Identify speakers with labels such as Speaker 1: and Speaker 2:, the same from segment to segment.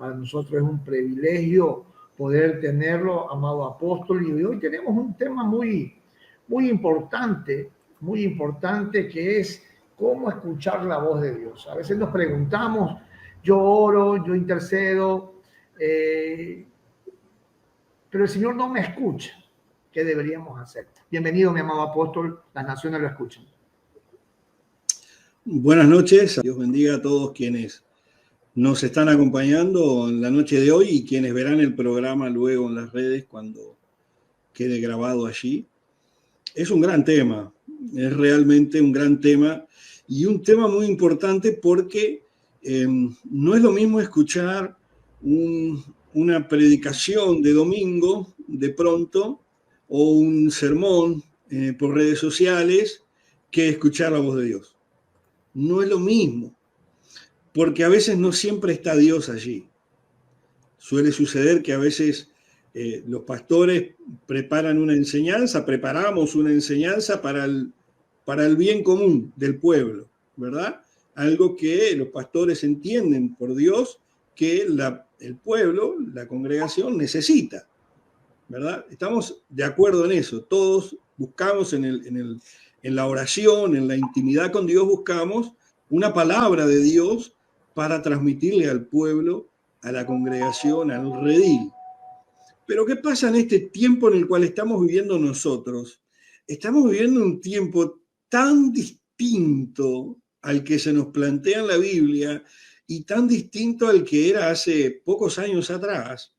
Speaker 1: Para nosotros es un privilegio poder tenerlo, amado apóstol. Y hoy tenemos un tema muy importante, que es cómo escuchar la voz de Dios. A veces nos preguntamos, yo oro, yo intercedo, pero el Señor no me escucha. ¿Qué deberíamos hacer? Bienvenido, mi amado apóstol, las naciones lo escuchan.
Speaker 2: Buenas noches, Dios bendiga a todos quienes nos están acompañando en la noche de hoy y quienes verán el programa luego en las redes cuando quede grabado allí. Es un gran tema, es realmente un gran tema y un tema muy importante porque no es lo mismo escuchar una predicación de domingo de pronto o un sermón por redes sociales que escuchar la voz de Dios. No es lo mismo, porque a veces no siempre está Dios allí. Suele suceder que a veces los pastores preparamos una enseñanza para el bien común del pueblo, ¿verdad? Algo que los pastores entienden por Dios que el pueblo, la congregación necesita, ¿verdad? Estamos de acuerdo en eso. Todos buscamos en la oración, en la intimidad con Dios, buscamos una palabra de Dios para transmitirle al pueblo, a la congregación, al redil. Pero ¿qué pasa en este tiempo en el cual estamos viviendo nosotros? Estamos viviendo un tiempo tan distinto al que se nos plantea en la Biblia y tan distinto al que era hace pocos años atrás,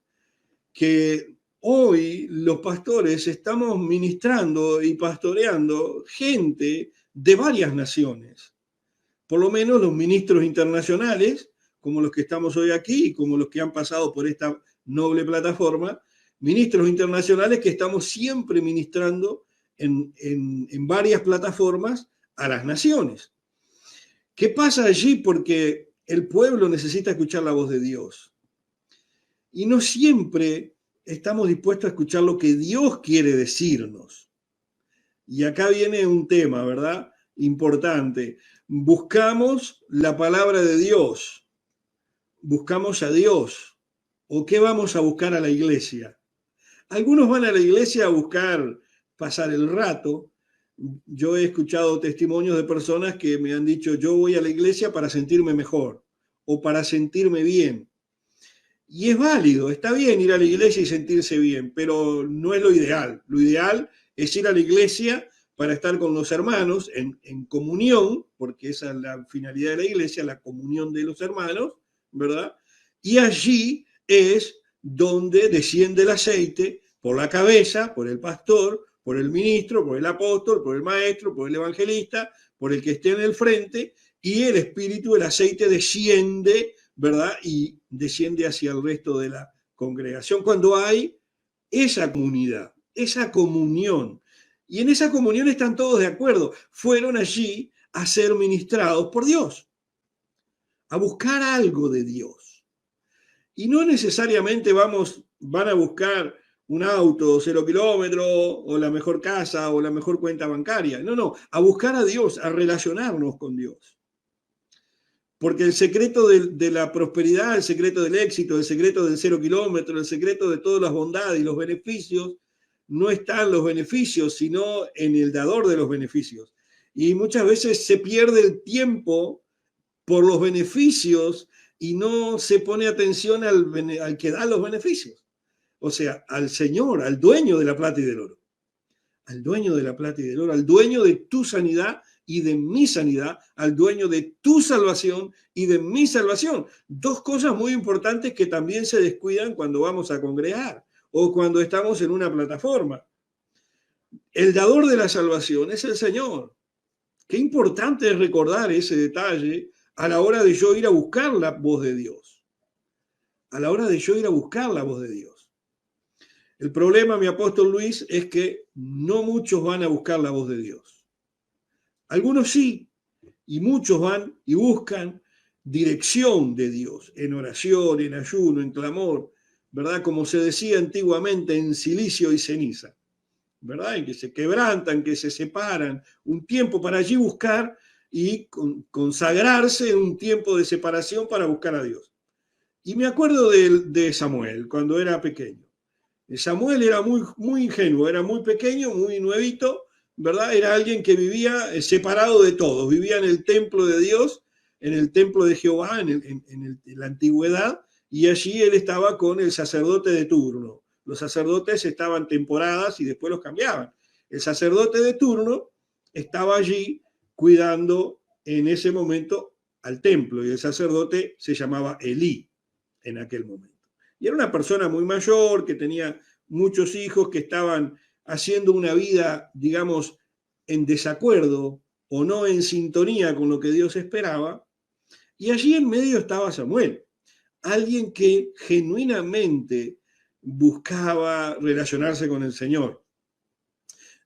Speaker 2: que hoy los pastores estamos ministrando y pastoreando gente de varias naciones. Por lo menos los ministros internacionales, como los que estamos hoy aquí y como los que han pasado por esta noble plataforma, ministros internacionales que estamos siempre ministrando en varias plataformas a las naciones. ¿Qué pasa allí? Porque el pueblo necesita escuchar la voz de Dios. Y no siempre estamos dispuestos a escuchar lo que Dios quiere decirnos. Y acá viene un tema, ¿verdad? Importante. Buscamos la palabra de Dios. Buscamos a Dios. ¿O qué vamos a buscar a la iglesia? Algunos van a la iglesia a buscar pasar el rato. Yo he escuchado testimonios de personas que me han dicho, yo voy a la iglesia para sentirme mejor o para sentirme bien. Y es válido, está bien ir a la iglesia y sentirse bien, pero no es lo ideal. Lo ideal es ir a la iglesia para estar con los hermanos en comunión, porque esa es la finalidad de la iglesia, la comunión de los hermanos, ¿verdad? Y allí es donde desciende el aceite por la cabeza, por el pastor, por el ministro, por el apóstol, por el maestro, por el evangelista, por el que esté en el frente, y el espíritu, el aceite desciende, ¿verdad? Y desciende hacia el resto de la congregación cuando hay esa comunidad, esa comunión. Y en esa comunión están todos de acuerdo. Fueron allí a ser ministrados por Dios, a buscar algo de Dios. Y no necesariamente van a buscar un auto, 0 kilómetros, o la mejor casa, o la mejor cuenta bancaria. No, a buscar a Dios, a relacionarnos con Dios. Porque el secreto de la prosperidad, el secreto del éxito, el secreto del 0 kilómetro, el secreto de todas las bondades y los beneficios, no está en los beneficios, sino en el dador de los beneficios. Y muchas veces se pierde el tiempo por los beneficios y no se pone atención al que da los beneficios. O sea, al Señor, al dueño de la plata y del oro. Al dueño de la plata y del oro, al dueño de tu sanidad y de mi sanidad, al dueño de tu salvación y de mi salvación. Dos cosas muy importantes que también se descuidan cuando vamos a congregar o cuando estamos en una plataforma. El dador de la salvación es el Señor. Qué importante es recordar ese detalle a la hora de yo ir a buscar la voz de Dios. A la hora de yo ir a buscar la voz de Dios. El problema, mi apóstol Luis, es que no muchos van a buscar la voz de Dios. Algunos sí, y muchos van y buscan dirección de Dios, en oración, en ayuno, en clamor, ¿verdad? Como se decía antiguamente, en silicio y ceniza, ¿verdad? En que se quebrantan, que se separan, un tiempo para allí buscar y consagrarse en un tiempo de separación para buscar a Dios. Y me acuerdo de Samuel, cuando era pequeño. Samuel era muy ingenuo, era muy pequeño, muy nuevito, ¿verdad? Era alguien que vivía separado de todos, vivía en el templo de Dios, en el templo de Jehová, en la antigüedad, y allí él estaba con el sacerdote de turno. Los sacerdotes estaban temporadas y después los cambiaban. El sacerdote de turno estaba allí cuidando en ese momento al templo, y el sacerdote se llamaba Elí en aquel momento. Y era una persona muy mayor, que tenía muchos hijos, que estaban haciendo una vida, digamos, en desacuerdo o no en sintonía con lo que Dios esperaba. Y allí en medio estaba Samuel, alguien que genuinamente buscaba relacionarse con el Señor.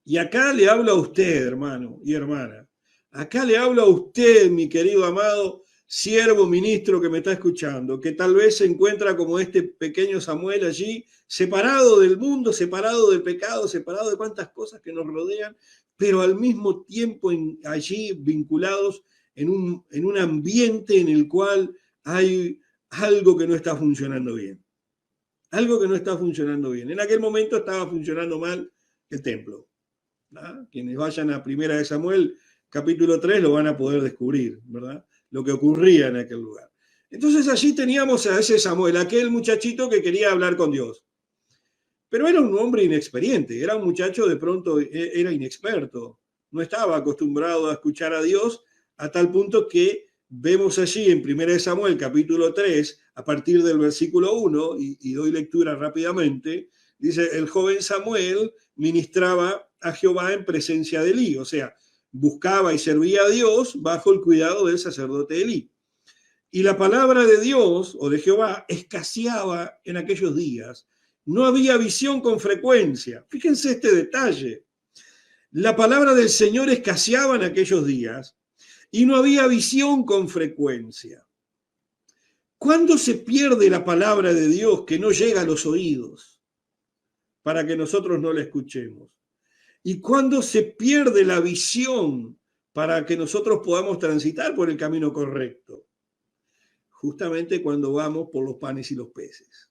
Speaker 2: Y acá le hablo a usted, hermano y hermana. Acá le hablo a usted, mi querido amado siervo ministro que me está escuchando, que tal vez se encuentra como este pequeño Samuel allí, separado del mundo, separado del pecado, separado de cuantas cosas que nos rodean, pero al mismo tiempo allí vinculados en un ambiente en el cual hay algo que no está funcionando bien. Algo que no está funcionando bien. En aquel momento estaba funcionando mal el templo. ¿Verdad? Quienes vayan a 1 de Samuel, capítulo 3, lo van a poder descubrir, ¿verdad? Lo que ocurría en aquel lugar. Entonces allí teníamos a ese Samuel, aquel muchachito que quería hablar con Dios. Pero era un hombre inexperiente, era un muchacho de pronto, era inexperto, no estaba acostumbrado a escuchar a Dios, a tal punto que vemos allí en 1 Samuel capítulo 3, a partir del versículo 1, y doy lectura rápidamente, dice, el joven Samuel ministraba a Jehová en presencia de Elí, o sea, buscaba y servía a Dios bajo el cuidado del sacerdote Elí. Y la palabra de Dios o de Jehová escaseaba en aquellos días. No había visión con frecuencia. Fíjense este detalle. La palabra del Señor escaseaba en aquellos días y no había visión con frecuencia. ¿Cuándo se pierde la palabra de Dios que no llega a los oídos para que nosotros no la escuchemos? ¿Y cuándo se pierde la visión para que nosotros podamos transitar por el camino correcto? Justamente cuando vamos por los panes y los peces.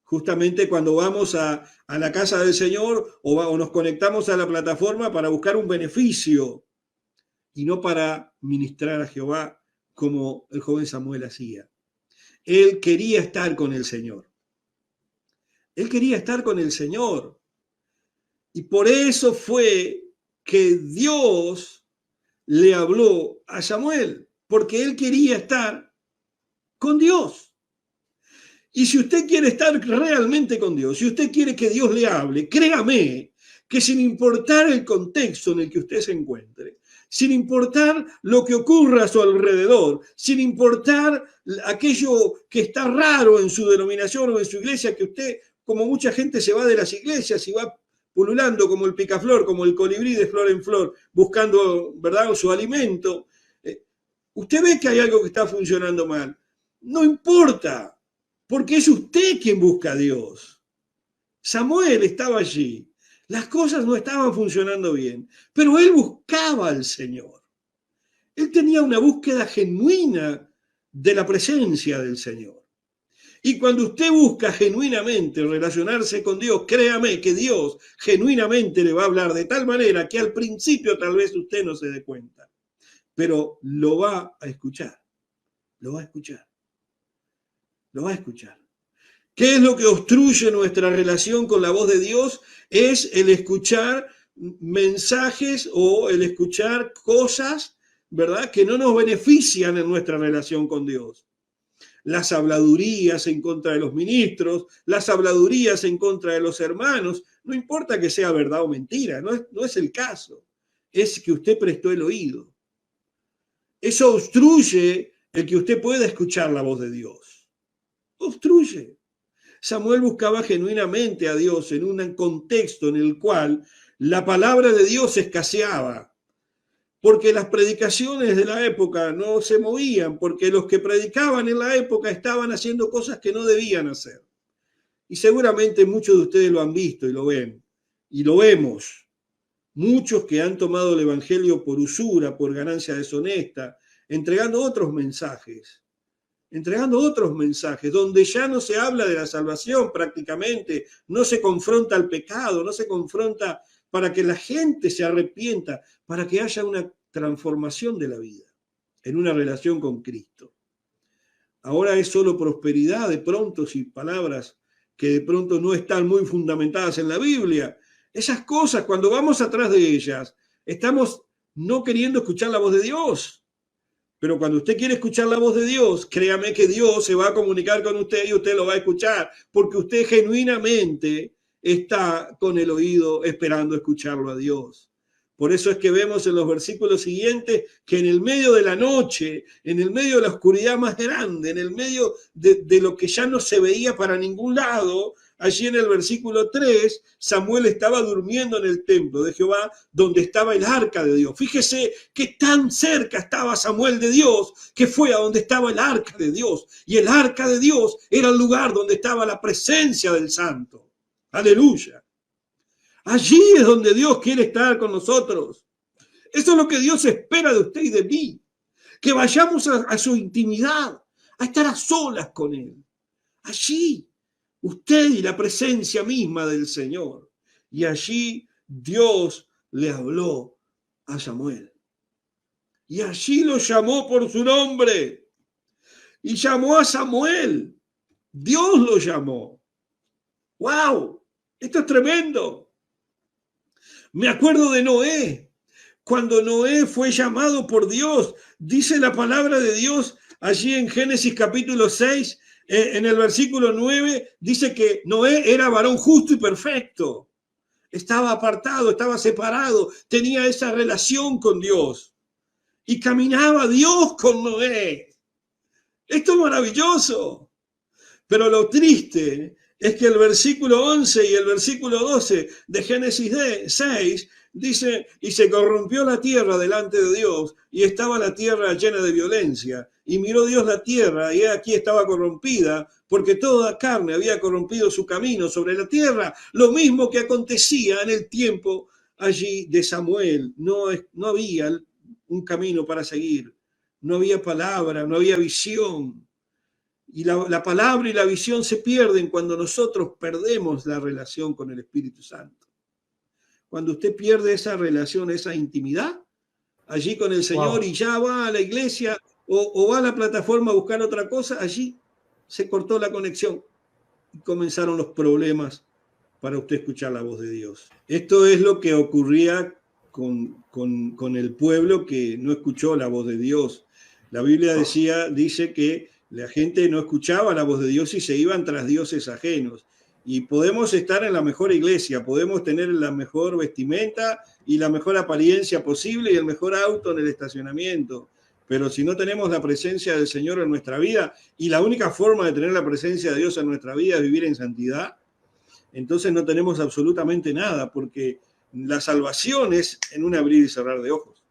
Speaker 2: Justamente cuando vamos a la casa del Señor o nos conectamos a la plataforma para buscar un beneficio y no para ministrar a Jehová como el joven Samuel hacía. Él quería estar con el Señor. Él quería estar con el Señor. Y por eso fue que Dios le habló a Samuel, porque él quería estar con Dios. Y si usted quiere estar realmente con Dios, si usted quiere que Dios le hable, créame que sin importar el contexto en el que usted se encuentre, sin importar lo que ocurra a su alrededor, sin importar aquello que está raro en su denominación o en su iglesia, que usted, como mucha gente, se va de las iglesias y va pululando como el picaflor, como el colibrí de flor en flor, buscando, ¿verdad?, su alimento. Usted ve que hay algo que está funcionando mal. No importa, porque es usted quien busca a Dios. Samuel estaba allí. Las cosas no estaban funcionando bien, pero él buscaba al Señor. Él tenía una búsqueda genuina de la presencia del Señor. Y cuando usted busca genuinamente relacionarse con Dios, créame que Dios genuinamente le va a hablar de tal manera que al principio tal vez usted no se dé cuenta, pero lo va a escuchar, lo va a escuchar, lo va a escuchar. ¿Qué es lo que obstruye nuestra relación con la voz de Dios? Es el escuchar mensajes o el escuchar cosas, ¿verdad?, que no nos benefician en nuestra relación con Dios. Las habladurías en contra de los ministros, las habladurías en contra de los hermanos, no importa que sea verdad o mentira, no es el caso, es que usted prestó el oído. Eso obstruye el que usted pueda escuchar la voz de Dios. Obstruye. Samuel buscaba genuinamente a Dios en un contexto en el cual la palabra de Dios escaseaba, porque las predicaciones de la época no se movían, porque los que predicaban en la época estaban haciendo cosas que no debían hacer. Y seguramente muchos de ustedes lo han visto y lo ven, y lo vemos. Muchos que han tomado el evangelio por usura, por ganancia deshonesta, entregando otros mensajes entregando otros mensajes, donde ya no se habla de la salvación prácticamente, no se confronta al pecado, no se confronta para que la gente se arrepienta, para que haya una transformación de la vida en una relación con Cristo. Ahora es solo prosperidad de pronto, y palabras que de pronto no están muy fundamentadas en la Biblia. Esas cosas, cuando vamos atrás de ellas, estamos no queriendo escuchar la voz de Dios. Pero cuando usted quiere escuchar la voz de Dios, créame que Dios se va a comunicar con usted y usted lo va a escuchar, porque usted genuinamente está con el oído esperando escucharlo a Dios. Por eso es que vemos en los versículos siguientes que en el medio de la noche, en el medio de la oscuridad más grande, en el medio de lo que ya no se veía para ningún lado, allí en el versículo 3, Samuel estaba durmiendo en el templo de Jehová, donde estaba el arca de Dios. Fíjese que tan cerca estaba Samuel de Dios, que fue a donde estaba el arca de Dios. Y el arca de Dios era el lugar donde estaba la presencia del Santo. Aleluya. Allí es donde Dios quiere estar con nosotros. Eso es lo que Dios espera de usted y de mí. Que vayamos a su intimidad, a estar a solas con Él. Allí, usted y la presencia misma del Señor. Y allí Dios le habló a Samuel. Y allí lo llamó por su nombre. Y llamó a Samuel. Dios lo llamó. ¡Wow! Esto es tremendo. Me acuerdo de Noé. Cuando Noé fue llamado por Dios, dice la palabra de Dios allí en Génesis capítulo 6, en el versículo 9, dice que Noé era varón justo y perfecto. Estaba apartado, estaba separado, tenía esa relación con Dios. Y caminaba Dios con Noé. Esto es maravilloso. Pero lo triste es que el versículo 11 y el versículo 12 de Génesis 6 dice, y se corrompió la tierra delante de Dios, y estaba la tierra llena de violencia. Y miró Dios la tierra, y aquí estaba corrompida, porque toda carne había corrompido su camino sobre la tierra. Lo mismo que acontecía en el tiempo allí de Samuel. No había un camino para seguir, no había palabra, no había visión. Y la palabra y la visión se pierden cuando nosotros perdemos la relación con el Espíritu Santo. Cuando usted pierde esa relación, esa intimidad, allí con el Señor, y ya va a la iglesia o va a la plataforma a buscar otra cosa, allí se cortó la conexión y comenzaron los problemas para usted escuchar la voz de Dios. Esto es lo que ocurría con el pueblo que no escuchó la voz de Dios. La Biblia dice que la gente no escuchaba la voz de Dios y se iban tras dioses ajenos. Y podemos estar en la mejor iglesia, podemos tener la mejor vestimenta y la mejor apariencia posible y el mejor auto en el estacionamiento. Pero si no tenemos la presencia del Señor en nuestra vida, y la única forma de tener la presencia de Dios en nuestra vida es vivir en santidad, entonces no tenemos absolutamente nada, porque la salvación es en un abrir y cerrar de ojos.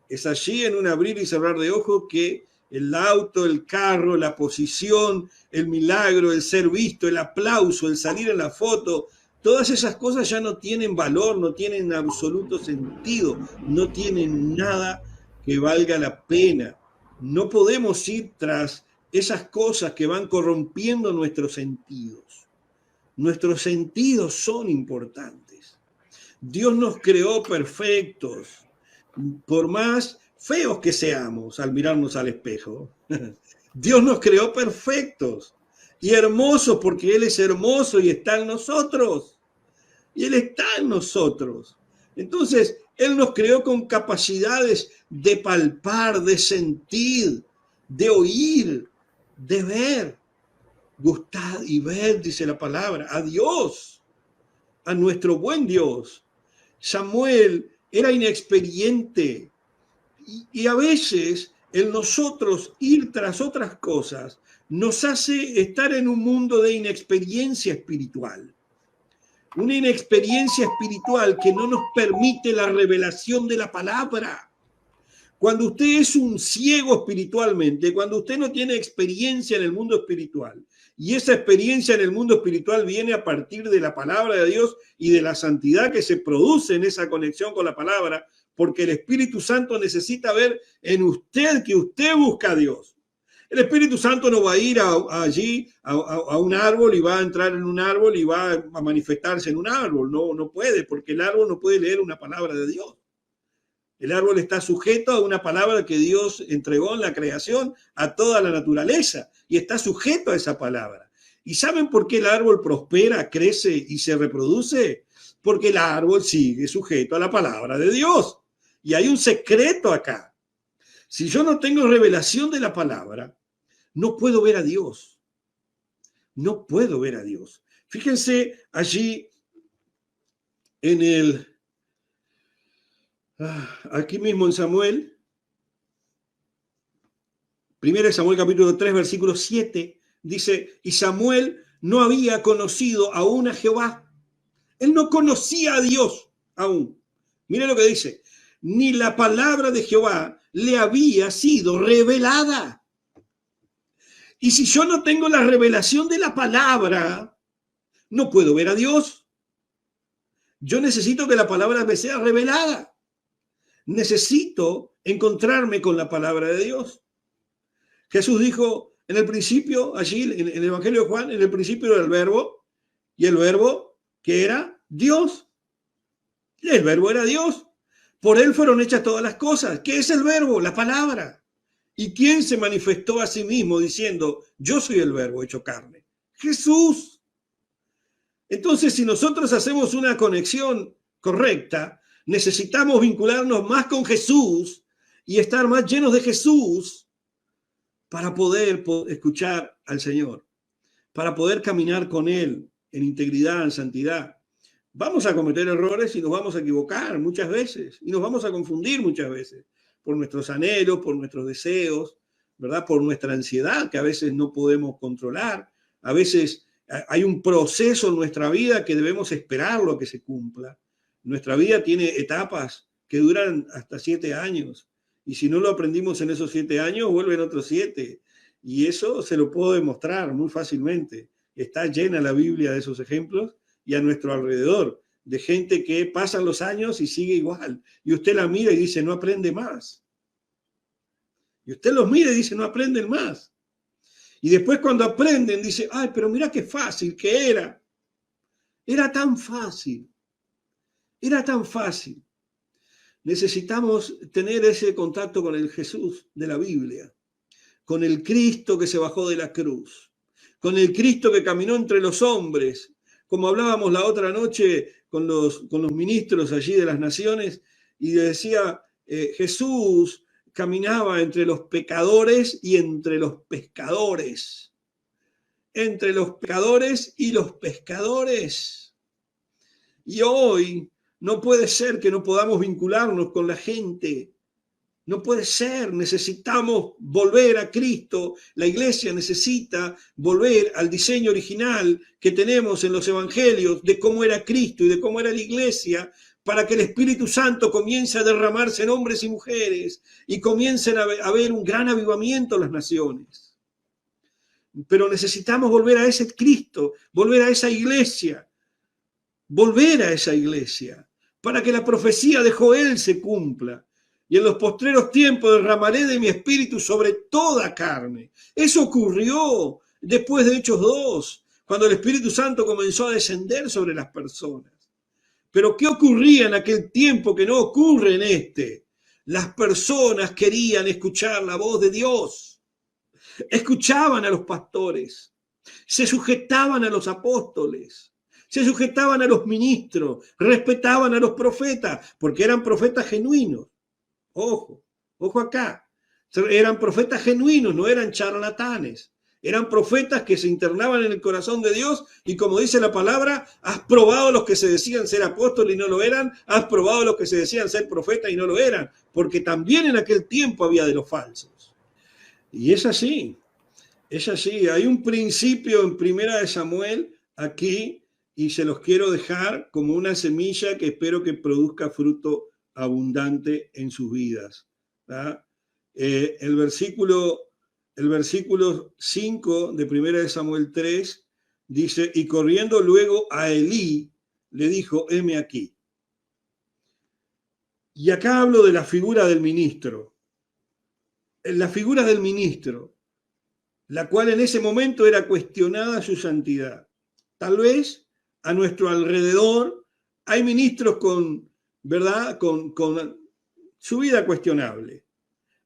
Speaker 2: Es allí en un abrir y cerrar de ojos que el auto, el carro, la posición, el milagro, el ser visto, el aplauso, el salir en la foto, todas esas cosas ya no tienen valor, no tienen absoluto sentido, no tienen nada que valga la pena. No podemos ir tras esas cosas que van corrompiendo nuestros sentidos. Nuestros sentidos son importantes. Dios nos creó perfectos, por más feos que seamos al mirarnos al espejo. Dios nos creó perfectos y hermosos, porque Él es hermoso y está en nosotros. Y Él está en nosotros. Entonces, Él nos creó con capacidades de palpar, de sentir, de oír, de ver. Gustad y ver, dice la palabra, a Dios, a nuestro buen Dios. Samuel era inexperiente. Y a veces el nosotros ir tras otras cosas nos hace estar en un mundo de inexperiencia espiritual. Una inexperiencia espiritual que no nos permite la revelación de la palabra. Cuando usted es un ciego espiritualmente, cuando usted no tiene experiencia en el mundo espiritual, y esa experiencia en el mundo espiritual viene a partir de la palabra de Dios y de la santidad que se produce en esa conexión con la palabra, porque el Espíritu Santo necesita ver en usted que usted busca a Dios. El Espíritu Santo no va a ir allí a un árbol y va a entrar en un árbol y va a manifestarse en un árbol. No puede, porque el árbol no puede leer una palabra de Dios. El árbol está sujeto a una palabra que Dios entregó en la creación a toda la naturaleza y está sujeto a esa palabra. ¿Y saben por qué el árbol prospera, crece y se reproduce? Porque el árbol sigue sujeto a la palabra de Dios. Y hay un secreto acá. Si yo no tengo revelación de la palabra, no puedo ver a Dios. No puedo ver a Dios. Fíjense allí aquí mismo en Samuel, 1 Samuel capítulo 3, versículo 7, dice, y Samuel no había conocido aún a Jehová. Él no conocía a Dios aún. Mire lo que dice, ni la palabra de Jehová le había sido revelada. Y si yo no tengo la revelación de la palabra, no puedo ver a Dios. Yo necesito que la palabra me sea revelada. Necesito encontrarme con la palabra de Dios. Jesús dijo en el principio, allí en el Evangelio de Juan, en el principio era el verbo, y el verbo que era Dios. Y el verbo era Dios. Por él fueron hechas todas las cosas. ¿Qué es el verbo? La palabra. ¿Y quién se manifestó a sí mismo diciendo, yo soy el verbo hecho carne? Jesús. Entonces, si nosotros hacemos una conexión correcta, necesitamos vincularnos más con Jesús y estar más llenos de Jesús para poder escuchar al Señor, para poder caminar con Él en integridad, en santidad. Vamos a cometer errores y nos vamos a equivocar muchas veces y nos vamos a confundir muchas veces por nuestros anhelos, por nuestros deseos, ¿verdad? Por nuestra ansiedad que a veces no podemos controlar. A veces hay un proceso en nuestra vida que debemos esperarlo a que se cumpla. Nuestra vida tiene etapas que duran hasta 7 años. Y si no lo aprendimos en esos 7 años, vuelven otros 7. Y eso se lo puedo demostrar muy fácilmente. Está llena la Biblia de esos ejemplos y a nuestro alrededor, de gente que pasan los años y sigue igual. Y usted la mira y dice, no aprende más. Y usted los mira y dice, no aprenden más. Y después cuando aprenden, dice, ay, pero mira qué fácil que era. Era tan fácil. Era tan fácil. Necesitamos tener ese contacto con el Jesús de la Biblia, con el Cristo que se bajó de la cruz, con el Cristo que caminó entre los hombres, como hablábamos la otra noche con los ministros allí de las naciones, y decía, Jesús caminaba entre los pecadores y entre los pescadores. Entre los pecadores y los pescadores. Y hoy no puede ser que no podamos vincularnos con la gente. No puede ser, necesitamos volver a Cristo. La iglesia necesita volver al diseño original que tenemos en los evangelios de cómo era Cristo y de cómo era la iglesia, para que el Espíritu Santo comience a derramarse en hombres y mujeres y comiencen a haber un gran avivamiento en las naciones. Pero necesitamos volver a ese Cristo, volver a esa iglesia, para que la profecía de Joel se cumpla. Y en los postreros tiempos derramaré de mi espíritu sobre toda carne. Eso ocurrió después de Hechos 2, cuando el Espíritu Santo comenzó a descender sobre las personas. Pero ¿qué ocurría en aquel tiempo que no ocurre en este? Las personas querían escuchar la voz de Dios. Escuchaban a los pastores, se sujetaban a los apóstoles, se sujetaban a los ministros, respetaban a los profetas, porque eran profetas genuinos. Ojo acá. Eran profetas genuinos, no eran charlatanes. Eran profetas que se internaban en el corazón de Dios y, como dice la palabra, has probado a los que se decían ser apóstoles y no lo eran, has probado a los que se decían ser profetas y no lo eran, porque también en aquel tiempo había de los falsos. Y es así. Hay un principio en 1 Samuel aquí y se los quiero dejar como una semilla que espero que produzca fruto abundante en sus vidas. El versículo 5 de 1 Samuel 3 dice, y corriendo luego a Elí, le dijo, heme aquí. Y acá hablo de la figura del ministro. La figura del ministro. la cual en ese momento era cuestionada su santidad. Tal vez a nuestro alrededor hay ministros con, ¿verdad?, con su vida cuestionable.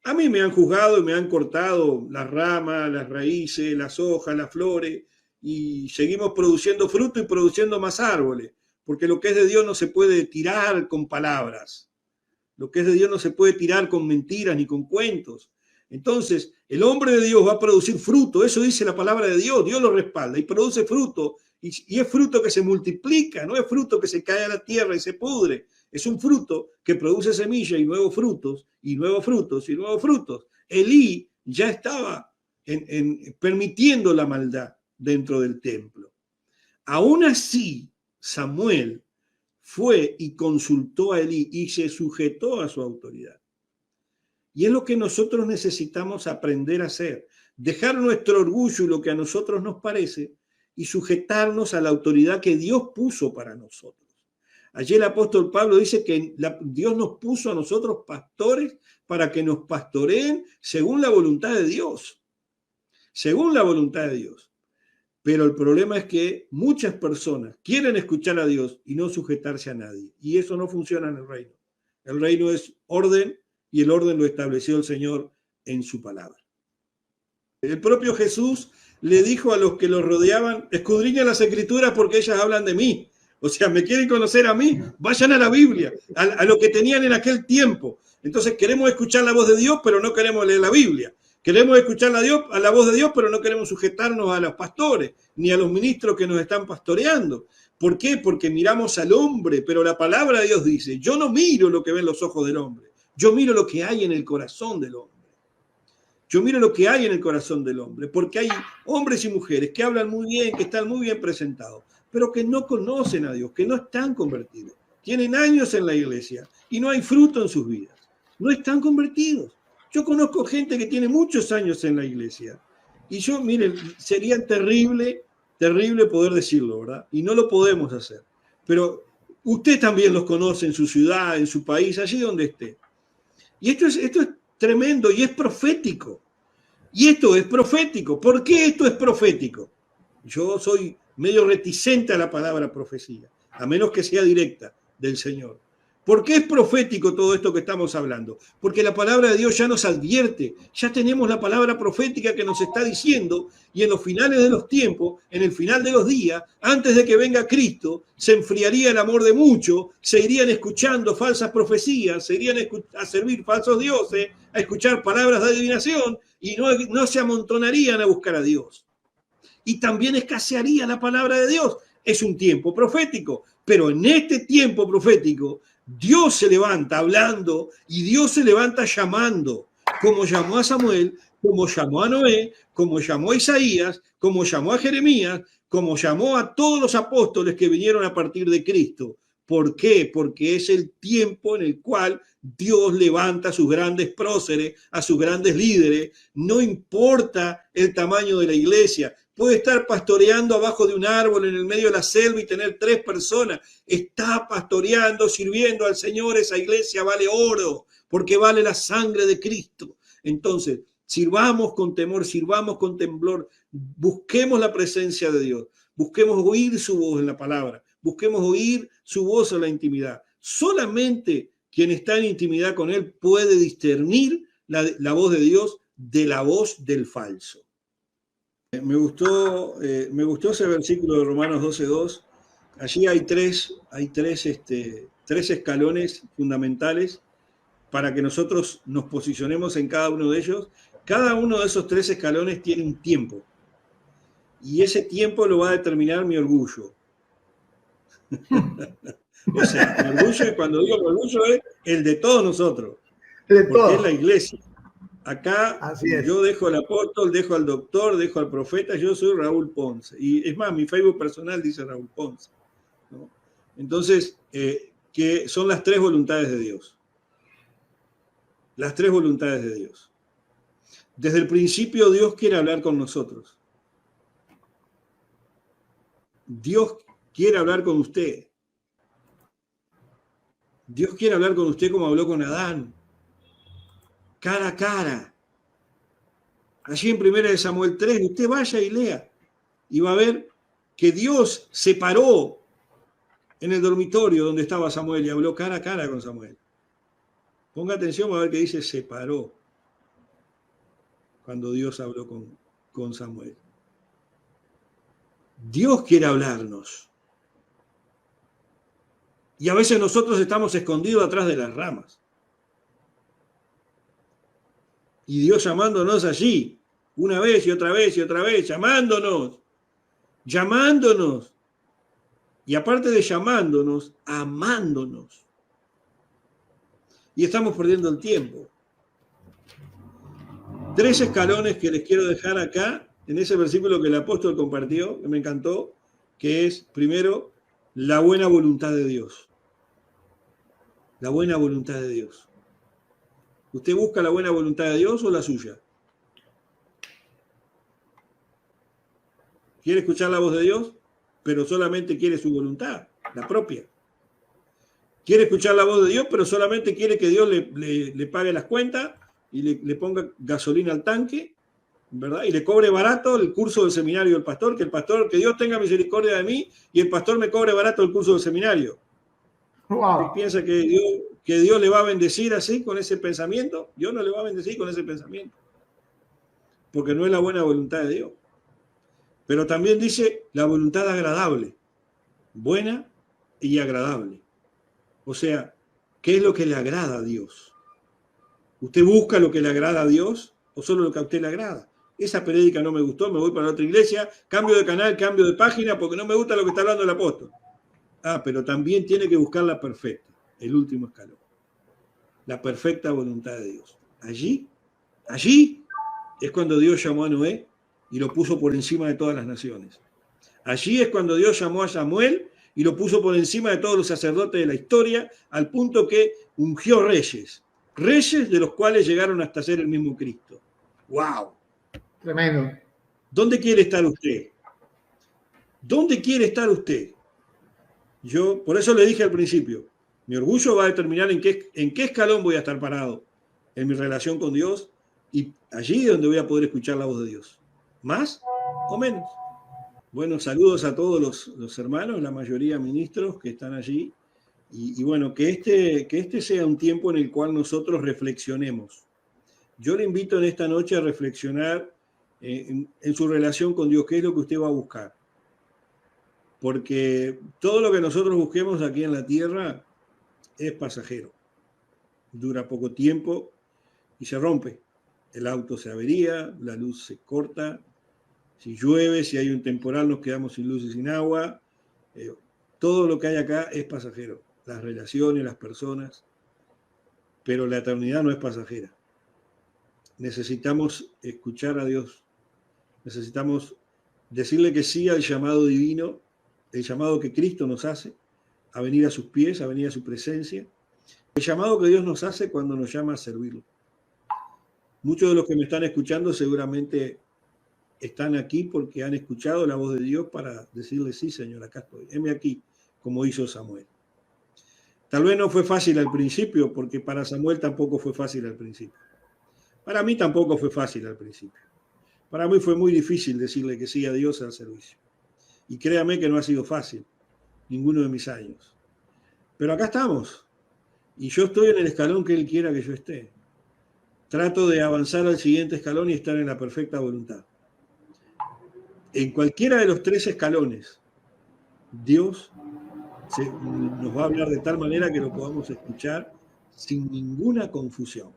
Speaker 2: A mí me han juzgado y me han cortado las ramas, las raíces, las hojas, las flores, y seguimos produciendo fruto y produciendo más árboles, porque lo que es de Dios no se puede tirar con palabras, lo que es de Dios no se puede tirar con mentiras ni con cuentos. Entonces, el hombre de Dios va a producir fruto, eso dice la palabra de Dios, Dios lo respalda y produce fruto, y es fruto que se multiplica, no es fruto que se cae a la tierra y se pudre, es un fruto que produce semilla y nuevos frutos, y nuevos frutos, y nuevos frutos. Elí ya estaba permitiendo la maldad dentro del templo. Aún así, Samuel fue y consultó a Elí y se sujetó a su autoridad. Y es lo que nosotros necesitamos aprender a hacer. Dejar nuestro orgullo y lo que a nosotros nos parece y sujetarnos a la autoridad que Dios puso para nosotros. Allí el apóstol Pablo dice que Dios nos puso a nosotros pastores para que nos pastoreen según la voluntad de Dios. Según la voluntad de Dios. Pero el problema es que muchas personas quieren escuchar a Dios y no sujetarse a nadie. Y eso no funciona en el reino. El reino es orden y el orden lo estableció el Señor en su palabra. El propio Jesús le dijo a los que los rodeaban, escudriñen las escrituras porque ellas hablan de mí. O sea, me quieren conocer a mí, vayan a la Biblia, a lo que tenían en aquel tiempo. Entonces queremos escuchar la voz de Dios, pero no queremos leer la Biblia. Queremos escuchar a la voz de Dios, pero no queremos sujetarnos a los pastores, ni a los ministros que nos están pastoreando. ¿Por qué? Porque miramos al hombre, pero la palabra de Dios dice, yo no miro lo que ven los ojos del hombre, yo miro lo que hay en el corazón del hombre. Yo miro lo que hay en el corazón del hombre, porque hay hombres y mujeres que hablan muy bien, que están muy bien presentados, pero que no conocen a Dios, que no están convertidos. Tienen años en la iglesia y no hay fruto en sus vidas. No están convertidos. Yo conozco gente que tiene muchos años en la iglesia y yo, miren, sería terrible poder decirlo, ¿verdad? Y no lo podemos hacer. Pero usted también los conoce en su ciudad, en su país, allí donde esté. Y esto es tremendo y es profético. Y esto es profético. ¿Por qué esto es profético? Yo soy medio reticente a la palabra profecía, a menos que sea directa del Señor. ¿Por qué es profético todo esto que estamos hablando? Porque la palabra de Dios ya nos advierte, ya tenemos la palabra profética que nos está diciendo, y en los finales de los tiempos, en el final de los días, antes de que venga Cristo, se enfriaría el amor de muchos, se irían escuchando falsas profecías, se irían a servir falsos dioses, a escuchar palabras de adivinación, y no se amontonarían a buscar a Dios. Y también escasearía la palabra de Dios. Es un tiempo profético, pero en este tiempo profético Dios se levanta hablando y Dios se levanta llamando, como llamó a Samuel, como llamó a Noé, como llamó a Isaías, como llamó a Jeremías, como llamó a todos los apóstoles que vinieron a partir de Cristo. ¿Por qué? Porque es el tiempo en el cual Dios levanta a sus grandes próceres, a sus grandes líderes. No importa el tamaño de la iglesia. Puede estar pastoreando abajo de un árbol en el medio de la selva y tener 3 personas. Está pastoreando, sirviendo al Señor. Esa iglesia vale oro, porque vale la sangre de Cristo. Entonces, sirvamos con temor, sirvamos con temblor. Busquemos la presencia de Dios. Busquemos oír su voz en la palabra. Busquemos oír su voz en la intimidad. Solamente quien está en intimidad con Él puede discernir la voz de Dios de la voz del falso. Me gustó ese versículo de Romanos 12:2. Allí hay tres escalones fundamentales para que nosotros nos posicionemos en cada uno de ellos. Cada uno de esos 3 escalones tiene un tiempo. Y ese tiempo lo va a determinar mi orgullo. O sea, mi orgullo, y cuando digo mi orgullo, es el de todos nosotros. Porque es la iglesia. Acá yo dejo al apóstol, dejo al doctor, dejo al profeta, yo soy Raúl Ponce. Y es más, mi Facebook personal dice Raúl Ponce, ¿no? Entonces, que son las 3 voluntades de Dios. Las 3 voluntades de Dios. Desde el principio Dios quiere hablar con nosotros. Dios quiere hablar con usted. Dios quiere hablar con usted como habló con Adán. Cara a cara. Allí en 1 Samuel 3, usted vaya y lea y va a ver que Dios se paró en el dormitorio donde estaba Samuel y habló cara a cara con Samuel. Ponga atención a ver que dice se paró cuando Dios habló con Samuel. Dios quiere hablarnos. Y a veces nosotros estamos escondidos atrás de las ramas. Y Dios llamándonos allí, una vez y otra vez y otra vez, llamándonos. Y aparte de llamándonos, amándonos. Y estamos perdiendo el tiempo. 3 escalones que les quiero dejar acá, en ese versículo que el apóstol compartió, que me encantó, que es, primero, la buena voluntad de Dios. La buena voluntad de Dios. ¿Usted busca la buena voluntad de Dios o la suya? ¿Quiere escuchar la voz de Dios? Pero solamente quiere su voluntad, la propia. Quiere escuchar la voz de Dios, pero solamente quiere que Dios le pague las cuentas y le ponga gasolina al tanque, ¿verdad? Y le cobre barato el curso del seminario del pastor, que Dios tenga misericordia de mí y el pastor me cobre barato el curso del seminario.
Speaker 1: Wow.
Speaker 2: ¿Usted piensa que Dios le va a bendecir así con ese pensamiento? Dios no le va a bendecir con ese pensamiento, porque no es la buena voluntad de Dios. Pero también dice la voluntad agradable, buena y agradable. O sea, ¿qué es lo que le agrada a Dios? ¿Usted busca lo que le agrada a Dios o solo lo que a usted le agrada? Esa prédica no me gustó, me voy para otra iglesia, cambio de canal, cambio de página, porque no me gusta lo que está hablando el apóstol. Pero también tiene que buscar la perfecta, el último escalón. La perfecta voluntad de Dios. Allí es cuando Dios llamó a Noé y lo puso por encima de todas las naciones. Allí es cuando Dios llamó a Samuel y lo puso por encima de todos los sacerdotes de la historia, al punto que ungió reyes de los cuales llegaron hasta ser el mismo Cristo. ¡Wow!
Speaker 1: Tremendo.
Speaker 2: ¿Dónde quiere estar usted? ¿Dónde quiere estar usted? Yo, por eso le dije al principio, mi orgullo va a determinar en qué escalón voy a estar parado en mi relación con Dios y allí es donde voy a poder escuchar la voz de Dios. ¿Más o menos? Bueno, saludos a todos los hermanos, la mayoría ministros que están allí. Y bueno, que este sea un tiempo en el cual nosotros reflexionemos. Yo le invito en esta noche a reflexionar en su relación con Dios, qué es lo que usted va a buscar. Porque todo lo que nosotros busquemos aquí en la tierra es pasajero. Dura poco tiempo y se rompe. El auto se avería, la luz se corta. Si llueve, si hay un temporal, nos quedamos sin luz y sin agua. Todo lo que hay acá es pasajero. Las relaciones, las personas. Pero la eternidad no es pasajera. Necesitamos escuchar a Dios. Necesitamos decirle que sí al llamado divino, el llamado que Cristo nos hace, a venir a sus pies, a venir a su presencia. El llamado que Dios nos hace cuando nos llama a servirlo. Muchos de los que me están escuchando seguramente están aquí porque han escuchado la voz de Dios para decirle, sí, Señor, acá estoy, heme aquí, como hizo Samuel. Tal vez no fue fácil al principio, porque para Samuel tampoco fue fácil al principio. Para mí tampoco fue fácil al principio. Para mí fue muy difícil decirle que sí a Dios al servicio. Y créame que no ha sido fácil, ninguno de mis años. Pero acá estamos. Y yo estoy en el escalón que Él quiera que yo esté. Trato de avanzar al siguiente escalón y estar en la perfecta voluntad. En cualquiera de los 3 escalones, Dios nos va a hablar de tal manera que lo podamos escuchar sin ninguna confusión.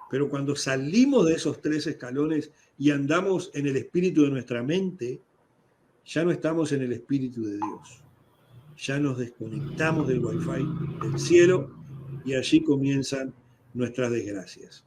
Speaker 2: Pero cuando salimos de esos 3 escalones y andamos en el espíritu de nuestra mente, ya no estamos en el espíritu de Dios. Ya nos desconectamos del Wi-Fi del cielo y allí comienzan nuestras desgracias.